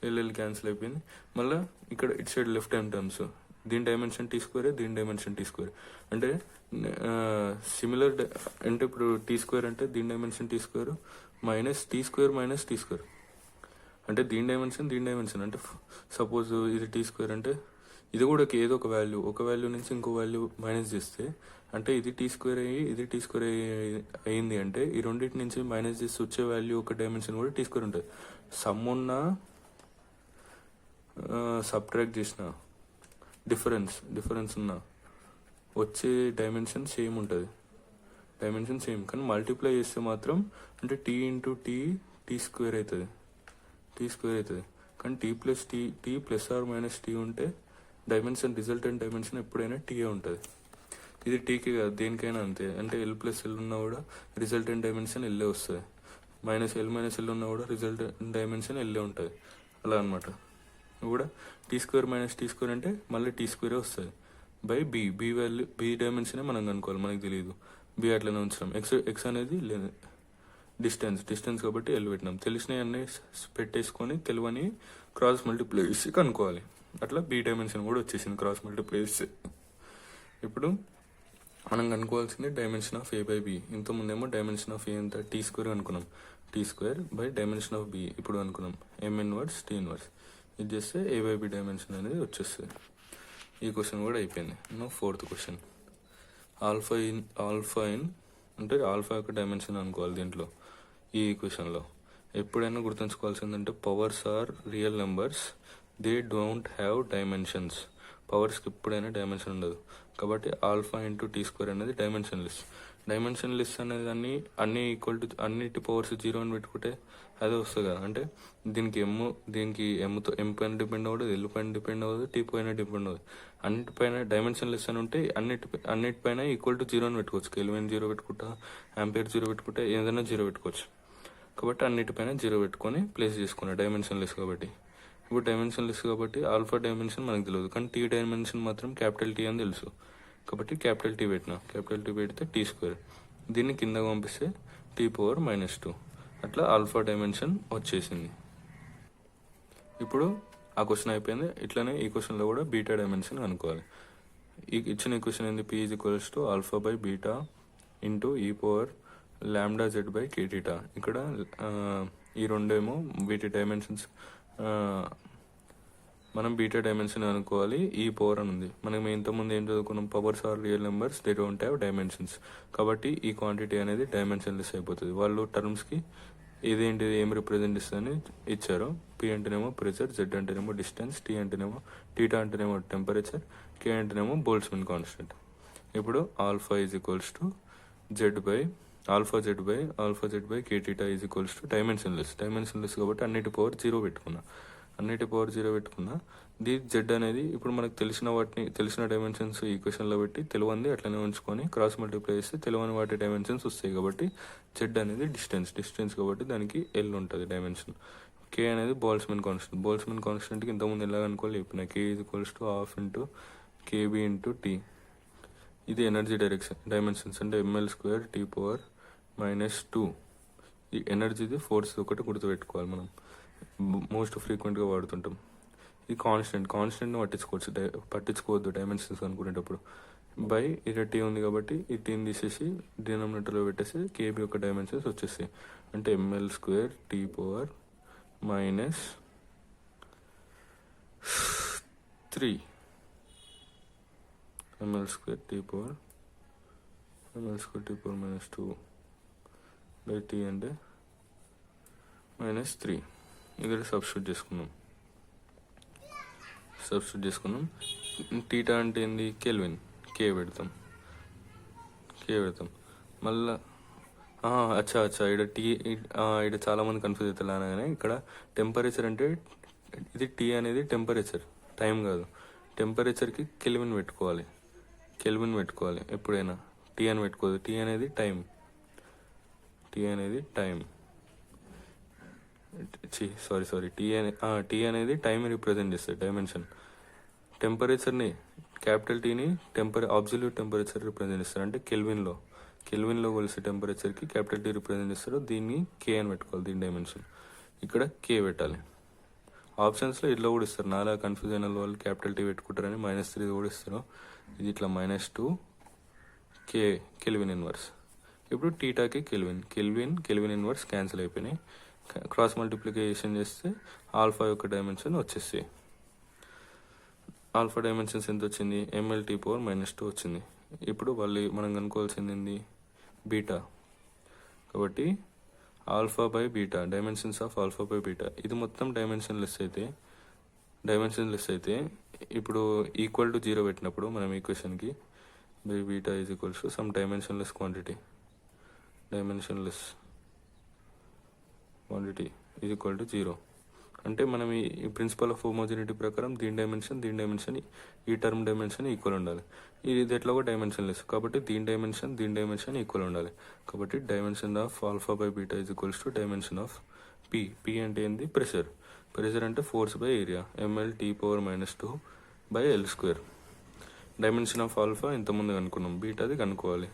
ఎల్ క్యాన్సిల్ అయిపోయింది. మళ్ళీ ఇక్కడ ఇటు సైడ్ లెఫ్ట్ హ్యాండ్ టర్మ్స్ దీని డైమెన్షన్ t² దీని డైమెన్షన్ t² అంటే సిమిలర్ అంటే ఇప్పుడు t² అంటే దీని డైమెన్షన్ t² -t² అంటే దీని డైమెన్షన్ అంటే సపోజ్ ఇది t² అంటే ఇది కూడా ఏదో ఒక వాల్యూ నుంచి ఇంకో వాల్యూ మైనస్ చేస్తే అంటే ఇది టీ స్క్వేర్ అయ్యి ఇది టీ స్క్వేర్ అయ్యింది అంటే ఈ రెండింటి నుంచి మైనస్ చేసి వచ్చే వాల్యూ ఒక డైమెన్షన్ కూడా టీ స్క్వేర్ ఉంటుంది. సమ్ ఉన్న సబ్ట్రాక్ట్ చేసిన డిఫరెన్స్ ఉన్న వచ్చే డైమెన్షన్ సేమ్ ఉంటుంది, డైమెన్షన్ సేమ్. కానీ మల్టిప్లై చేస్తే మాత్రం అంటే టీ ఇంటూ టీ స్క్వేర్ అవుతుంది, కానీ T plus or minus T ఉంటే డైమెన్షన్ రిజల్టెంట్ డైమెన్షన్ ఎప్పుడైనా టీఏ ఉంటుంది. ఇది టీకి కాదు, దేనికైనా అంతే. అంటే ఎల్ ప్లస్ ఎల్ ఉన్నా కూడా రిజల్టెంట్ డైమెన్షన్ ఎల్లే వస్తుంది, ఎల్ మైనస్ ఎల్ ఉన్నా కూడా రిజల్టెంట్ డైమెన్షన్ ఎల్లే ఉంటుంది. అలా అనమాట. కూడా T square minus T square అంటే మళ్ళీ టీ స్క్వేరే వస్తుంది బై బి వాల్యూ, బి డైమెన్షనే మనం కనుక్కోవాలి, మనకి తెలియదు. బి అట్లనే ఉంచడం. ఎక్స్ అనేది డిస్టెన్స్ కాబట్టి ఎల్ పెట్టినాం. తెలిసినవి అన్నీ పెట్టేసుకొని తెలియని క్రాస్ మల్టిప్లై చేసి కనుక్కోవాలి. అట్లా బి డైమెన్షన్ కూడా వచ్చేసింది క్రాస్ మల్టిప్లై చేస్తే. ఇప్పుడు మనం కనుక్కోవాల్సింది dimension of A by B. ఇంతకుముందేమో డైమెన్షన్ ఆఫ్ ఏ ఎంత టీ స్క్వేర్ అనుకున్నాం, T square by dimension of B ఇప్పుడు అనుకున్నాం ఎం ఇన్వర్స్ టీ ఇన్వర్స్. ఇది చేస్తే ఏ బై బి డైమెన్షన్ అనేది వచ్చేస్తుంది. ఈ క్వశ్చన్ కూడా అయిపోయింది. Fourth question. ఆల్ఫా ఇన్ అంటే ఆల్ఫా యొక్క డైమెన్షన్ అనుకోవాలి దీంట్లో. ఈ ఈక్వేషన్లో ఎప్పుడైనా గుర్తుంచుకోవాల్సిందంటే powers are real numbers, they don't have dimensions. పవర్స్కి ఎప్పుడైనా డైమెన్షన్ ఉండదు. కాబట్టి ఆల్ఫా ఇంటూ టీ స్క్వేర్ అనేది డైమెన్షన్ లిస్ట్ అనేది అన్ని ఈక్వల్ టు అన్నిటి పవర్స్ 0 అని పెట్టుకుంటే అదే వస్తుంది కదా. అంటే దీనికి ఎం పైన డిపెండ్ అవ్వదు, ఎల్ పైన డిపెండ్ అవ్వదు, టీ పైన డిపెండ్ అవ్వదు. అన్నిటిపైన డైమెన్షన్ లిస్ట్ అని ఉంటే అన్నిటిపైన ఈక్వల్ టు 0 అని పెట్టుకోవచ్చు. కెల్విన్ 0 పెట్టుకుంటా, ఆంపియర్ 0 పెట్టుకుంటా, ఏదైనా 0 పెట్టుకోవచ్చు. కాబట్టి అన్నిటిపైన 0 పెట్టుకొని ప్లేస్ చేసుకున్నా డైమెన్షన్ లిస్ట్ కాబట్టి. ఇప్పుడు డైమెన్షన్ లెస్ కాబట్టి ఆల్ఫా డైమెన్షన్ మనకు తెలియదు, కానీ టీ డైమెన్షన్ మాత్రం క్యాపిటల్ టీ అని తెలుసు. కాబట్టి క్యాపిటల్ టీ పెడితే టీ స్క్వేర్. దీన్ని కింద పంపిస్తే టీ పవర్ -2. అట్లా ఆల్ఫా డైమెన్షన్ వచ్చేసింది. ఇప్పుడు ఆ క్వశ్చన్ అయిపోయింది. ఇట్లానే ఈ క్వశ్చన్లో కూడా బీటా డైమెన్షన్ అనుకోవాలి. ఈ ఇచ్చిన క్వశ్చన్ ఏంది? P is equals to alpha by beta into ఈ పవర్ లాంబ్డా జెడ్ బై కేటీటా. ఇక్కడ ఈ రెండేమో వీటి డైమెన్షన్స్ మనం బీటా డైమెన్షన్ అనుకోవాలి. ఈ పవర్ అని ఉంది. మనం ఇంతకుముందు ఏం చదువుకున్నాం? Powers are real numbers, they don't have dimensions. కాబట్టి ఈ క్వాంటిటీ అనేది డైమెన్షన్లెస్ అయిపోతుంది. వాళ్ళు టర్మ్స్కి ఇదేంటిది ఏం రిప్రజెంట్ ఇస్తుందని ఇచ్చారు. పి అంటేనేమో ప్రెషర్, జెడ్ అంటేనేమో డిస్టెన్స్, టీ అంటేనేమో టీటా అంటేనేమో టెంపరేచర్, కే అంటేనేమో బోల్ట్స్మన్ కాన్స్టెంట్. ఇప్పుడు alpha is equals to Z by alpha Z by K theta is equals to dimensionless కాబట్టి అన్నిటి పవర్ 0 పెట్టుకున్నా. ది జెడ్ అనేది ఇప్పుడు మనకు తెలిసిన డైమెన్షన్స్ ఈక్వేషన్లో పెట్టి తెలియంది అట్లనే ఉంచుకొని క్రాస్ మల్టిప్లై చేస్తే తెలియని వాటి డైమెన్షన్స్ వస్తాయి. కాబట్టి జెడ్ అనేది డిస్టెన్స్ కాబట్టి దానికి ఎల్ ఉంటుంది డైమెన్షన్. కే అనేది బోల్ట్స్మన్ కాన్స్టెంట్కి ఇంతకుముందు ఎలా అనుకోవాలి చెప్పిన K is equals to ½ into K B into T. ఇది ఎనర్జీ డైమెన్షన్స్ అంటే ml² టీ పవర్ -2. ఈ ఎనర్జీది ఫోర్స్ ఒకటి గుర్తుపెట్టుకోవాలి. మనం మోస్ట్ ఫ్రీక్వెంట్గా వాడుతుంటాం. ఇది కాన్స్టెంట్ని పట్టించుకోవద్దు డైమెన్షన్స్ అనుకునేటప్పుడు. బై ఇక్కడ టీ ఉంది కాబట్టి ఈ టీని తీసేసి డినామినేటర్లో పెట్టేసి కేబీ యొక్క డైమెన్షన్స్ వచ్చేస్తాయి. అంటే ml² T power -3 ml² T power -2 by T అంటే -3. ఇక్కడ సబ్స్టిట్యూట్ చేసుకున్నాం. టీటా అంటే ఏంది? కెల్విన్. కే పెడతాం. మళ్ళా అచ్చా ఇక్కడ ఇక్కడ చాలామంది కన్ఫ్యూజ్ అవుతారు అనగానే ఇక్కడ టెంపరేచర్ అంటే ఇది టీ అనేది టెంపరేచర్, టైం కాదు. టెంపరేచర్కి కెల్విన్ పెట్టుకోవాలి ఎప్పుడైనా. టీ అని పెట్టుకోదు. టీ అనేది టైం. టీ అనేది టైం రిప్రజెంట్ చేస్తుంది డైమెన్షన్. టెంపరేచర్ని క్యాపిటల్ టీని అబ్సల్యూట్ టెంపరేచర్ రిప్రజెంట్ చేస్తారు. అంటే కెల్విన్లో కొలిసే టెంపరేచర్కి క్యాపిటల్ టీ రిప్రజెంట్ చేస్తారు. దీన్ని కే అని పెట్టుకోవాలి, దీని డైమెన్షన్. ఇక్కడ కే పెట్టాలి. ఆప్షన్స్లో ఇట్లా కూడా ఇస్తారు. నాలా కన్ఫ్యూజ్ అయిన వాళ్ళు క్యాపిటల్ టీ పెట్టుకుంటారని -3 కూడా ఇస్తారు. ఇది ఇట్లా -2 కే కెల్విన్ ఇన్వర్స్. ఇప్పుడు టీటాకి కెల్విన్ ఇన్వర్స్ క్యాన్సిల్ అయిపోయినాయి. క్రాస్ మల్టిప్లికేషన్ చేస్తే ఆల్ఫా యొక్క డైమెన్షన్ వచ్చేసి ఆల్ఫా డైమెన్షన్స్ ఎంత వచ్చింది? ml టీ పవర్ -2 వచ్చింది. ఇప్పుడు మనం కనుక్కోవాల్సింది ఏంది, బీటా. కాబట్టి alpha by beta, dimensions of alpha by beta. ఇది మొత్తం డైమెన్షన్లెస్ అయితే ఇప్పుడు ఈక్వల్ టు 0 పెట్టినప్పుడు మనం ఈక్వేషన్కి by beta is equals to some dimensionless quantity is equal to 0. అంటే మనం ఈ ప్రిన్సిపల్ ఆఫ్ హోమోజెనిటీ ప్రకారం దీని డైమెన్షన్ ఈ టర్మ్ డైమెన్షన్ ఈక్వల్ ఉండాలి. ఇది ఎట్లా కూడా డైమెన్షన్లెస్ కాబట్టి దీని డైమెన్షన్ ఈక్వల్ ఉండాలి. కాబట్టి dimension of alpha by beta is equals to dimension of P అంటే ఏంది, ప్రెషర్ అంటే force by area, mL(T⁻²) by L². Dimension of alpha ఇంతకుముందు కనుక్కున్నాం, బీటాది కనుక్కోవాలి.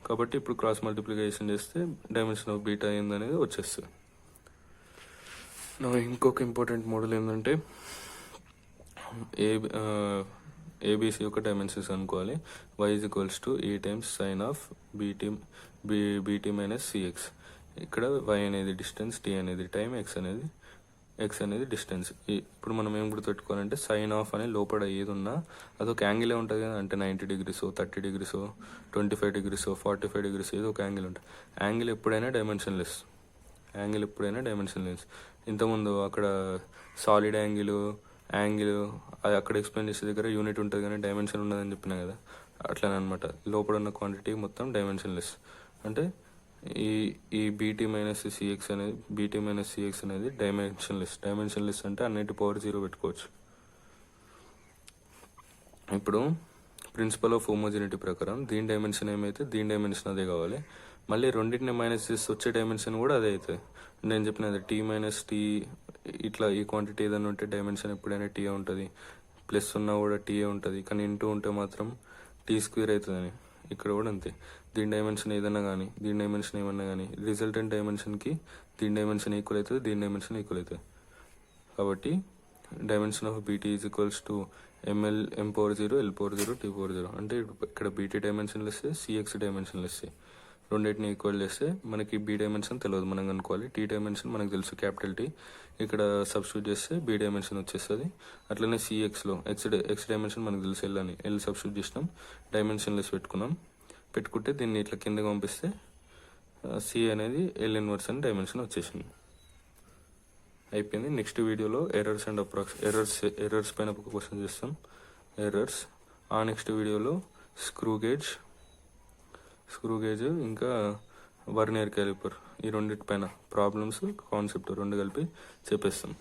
కాబట్టి ఇప్పుడు క్రాస్ మల్టిప్లికేషన్ చేస్తే డైమెన్షన్ ఆఫ్ బీటా ఏందనేది వచ్చేస్తుంది. ఇంకొక ఇంపార్టెంట్ మోడల్ ఏంటంటే ఏబిసి యొక్క డైమెన్షన్స్ అనుకోవాలి. y is equals to a times sign of BT minus CX. ఇక్కడ y అనేది డిస్టెన్స్, t అనేది టైం, x అనేది డిస్టెన్స్. ఇప్పుడు మనం ఏం గుర్తుపెట్టుకోవాలంటే సైన్ ఆఫ్ అనే లోపల ఏది ఉన్నా అదొక యాంగిలే ఉంటుంది కదా. అంటే 90 degrees, 30 degrees, 25 degrees, 45 degrees ఏదో ఒక యాంగిల్ ఉంటుంది. యాంగిల్ ఎప్పుడైనా డైమెన్షన్లెస్. ఇంతకుముందు అక్కడ సాలిడ్ యాంగిల్ అది అక్కడ ఎక్స్ప్లెయిన్ చేసే దగ్గర యూనిట్ ఉంటుంది కానీ డైమెన్షన్ ఉన్నదని చెప్పినా కదా, అట్లనే అనమాట. లోపల ఉన్న క్వాంటిటీ మొత్తం డైమెన్షన్లెస్. అంటే ఈ బీటీ మైనస్ సిఎక్స్ అనేది డైమెన్షన్లెస్ అంటే అన్నిటి పవర్ 0 పెట్టుకోవచ్చు. ఇప్పుడు ప్రిన్సిపల్ ఆఫ్ హోమోజెనిటీ ప్రకారం దీని డైమెన్షన్ ఏమైతే దీని డైమెన్షన్ అదే కావాలి. మళ్ళీ రెండింటిని మైనస్ చేసి వచ్చే డైమెన్షన్ కూడా అదే అవుతుంది. నేను చెప్పినది t-t, ఇట్లా ఈ క్వాంటిటీ ఏదైనా ఉంటే డైమెన్షన్ ఎప్పుడైనా టీ ఉంటుంది, ప్లస్ ఉన్నా కూడా టీఏ ఉంటుంది. కానీ ఇంటూ ఉంటే మాత్రం t² అవుతుందని. ఇక్కడ కూడా అంతే. దీని డైమెన్షన్ ఏదన్నా కానీ దీని డైమెన్షన్ ఏమన్నా కానీ రిజల్టెంట్ డైమెన్షన్కి దీని డైమెన్షన్ ఈక్వల్ అవుతుంది, దీని డైమెన్షన్ ఈక్వల్ అవుతుంది. కాబట్టి dimension of BT is equals to m(m⁴0, L⁴0, T⁴0). అంటే ఇక్కడ బీటీ డైమెన్షన్లెస్, సిఎక్స్ డైమెన్షన్లెస్. రెండింటిని ఈక్వల్ చేస్తే మనకి బి డైమెన్షన్ తెలియదు, మనం అనుకోవాలి. టీ డైమెన్షన్ మనకు తెలుసు, క్యాపిటల్ టీ. ఇక్కడ సబ్స్టిట్యూట్ చేస్తే బి డైమెన్షన్ వచ్చేస్తుంది. అట్లనే సిఎక్స్లో ఎక్స్ డైమెన్షన్ మనకు తెలుసు, ఎల్ సబ్స్టిట్యూట్ చేసినాం, డైమెన్షన్లెస్ పెట్టుకుంటే దీన్ని ఇట్లా కిందకి పంపిస్తే సి అనేది ఎల్ ఇన్వర్స్ అని డైమెన్షన్ వచ్చేసింది. అయిపోయింది. నెక్స్ట్ వీడియోలో ఎర్రర్స్ పైన ఒక క్వశ్చన్ చేస్తాం. ఆ నెక్స్ట్ వీడియోలో స్క్రూ గేజ్ ఇంకా వర్నియర్ క్యాలిపర్, ఈ రెండింటి పైన ప్రాబ్లమ్స్, కాన్సెప్ట్ రెండు కలిపి చెప్పేస్తాం.